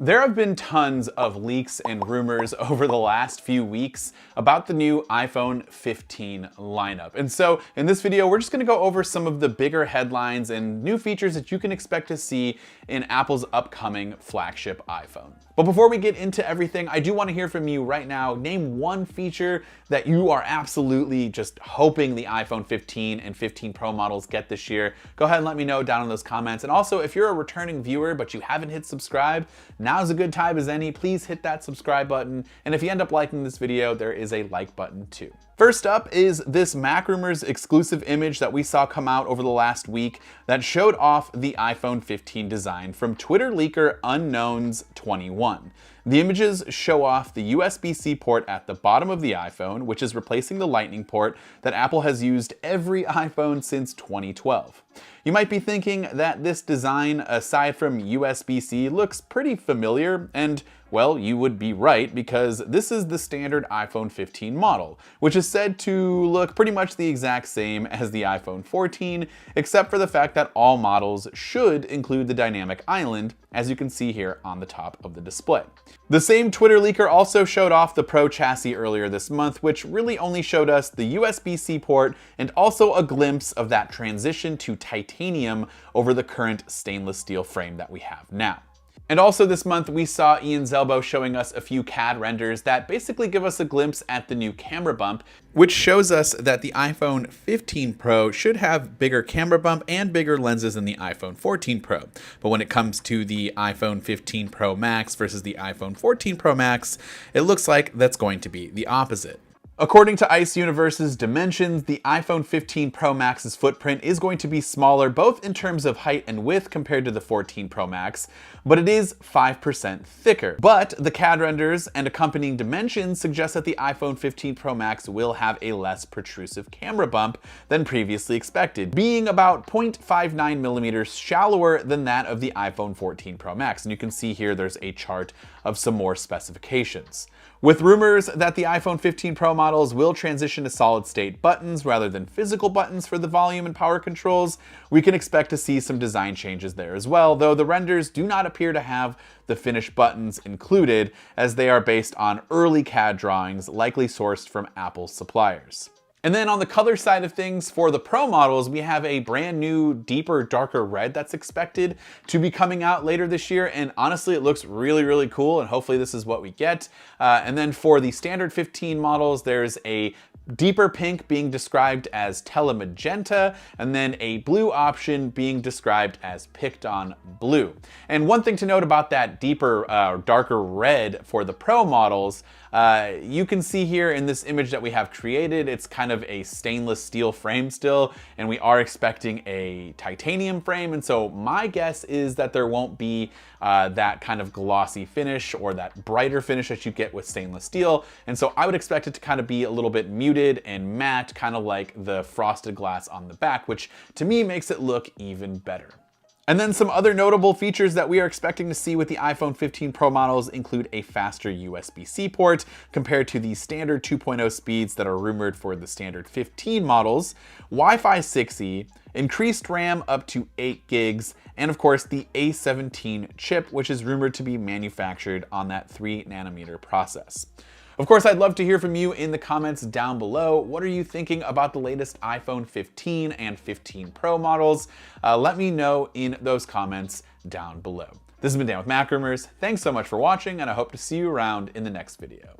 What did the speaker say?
There have been tons of leaks and rumors over the last few weeks about the new iPhone 15 lineup. And so in this video, we're just gonna go over some of the bigger headlines and new features that you can expect to see in Apple's upcoming flagship iPhone. But before we get into everything, I do wanna hear from you right now. Name one feature that you are absolutely just hoping the iPhone 15 and 15 Pro models get this year. Go ahead and let me know down in those comments. And also, if you're a returning viewer but you haven't hit subscribe, now's a good time as any. Please hit that subscribe button. And if you end up liking this video, there is a like button too. First up is this Mac Rumors exclusive image that we saw come out over the last week that showed off the iPhone 15 design from Twitter leaker Unknowns21. The images show off the USB-C port at the bottom of the iPhone, which is replacing the Lightning port that Apple has used every iPhone since 2012. You might be thinking that this design, aside from USB-C, looks pretty familiar, and well, you would be right, because this is the standard iPhone 15 model, which is said to look pretty much the exact same as the iPhone 14, except for the fact that all models should include the dynamic island, as you can see here on the top of the display. The same Twitter leaker also showed off the Pro chassis earlier this month, which really only showed us the USB-C port and also a glimpse of that transition to titanium over the current stainless steel frame that we have now. And also this month, we saw Ian Zelbo showing us a few CAD renders that basically give us a glimpse at the new camera bump, which shows us that the iPhone 15 Pro should have bigger camera bump and bigger lenses than the iPhone 14 Pro. But when it comes to the iPhone 15 Pro Max versus the iPhone 14 Pro Max, it looks like that's going to be the opposite. According to Ice Universe's dimensions, the iPhone 15 Pro Max's footprint is going to be smaller both in terms of height and width compared to the 14 Pro Max, but it is 5% thicker. But the CAD renders and accompanying dimensions suggest that the iPhone 15 Pro Max will have a less protrusive camera bump than previously expected, being about 0.59 millimeters shallower than that of the iPhone 14 Pro Max. And you can see here there's a chart of some more specifications. With rumors that the iPhone 15 Pro models will transition to solid-state buttons rather than physical buttons for the volume and power controls, we can expect to see some design changes there as well, though the renders do not appear to have the finished buttons included, as they are based on early CAD drawings likely sourced from Apple's suppliers. And then on the color side of things, for the Pro models, we have a brand new, deeper, darker red that's expected to be coming out later this year. And honestly, it looks really, really cool. And hopefully this is what we get. And then for the standard 15 models, there's a deeper pink being described as telemagenta, and then a blue option being described as Picton blue. And one thing to note about that deeper, darker red for the Pro models, you can see here in this image that we have created, it's kind of a stainless steel frame still, and we are expecting a titanium frame. And so my guess is that there won't be that kind of glossy finish or that brighter finish that you get with stainless steel. And so I would expect it to kind of be a little bit muted and matte, kind of like the frosted glass on the back, which to me makes it look even better. And then some other notable features that we are expecting to see with the iPhone 15 Pro models include a faster USB-C port compared to the standard 2.0 speeds that are rumored for the standard 15 models, Wi-Fi 6E, increased RAM up to 8 gigs, and of course the A17 chip, which is rumored to be manufactured on that 3nm process. Of course, I'd love to hear from you in the comments down below. What are you thinking about the latest iPhone 15 and 15 Pro models? Let me know in those comments down below. This has been Dan with Mac Rumors. Thanks so much for watching, and I hope to see you around in the next video.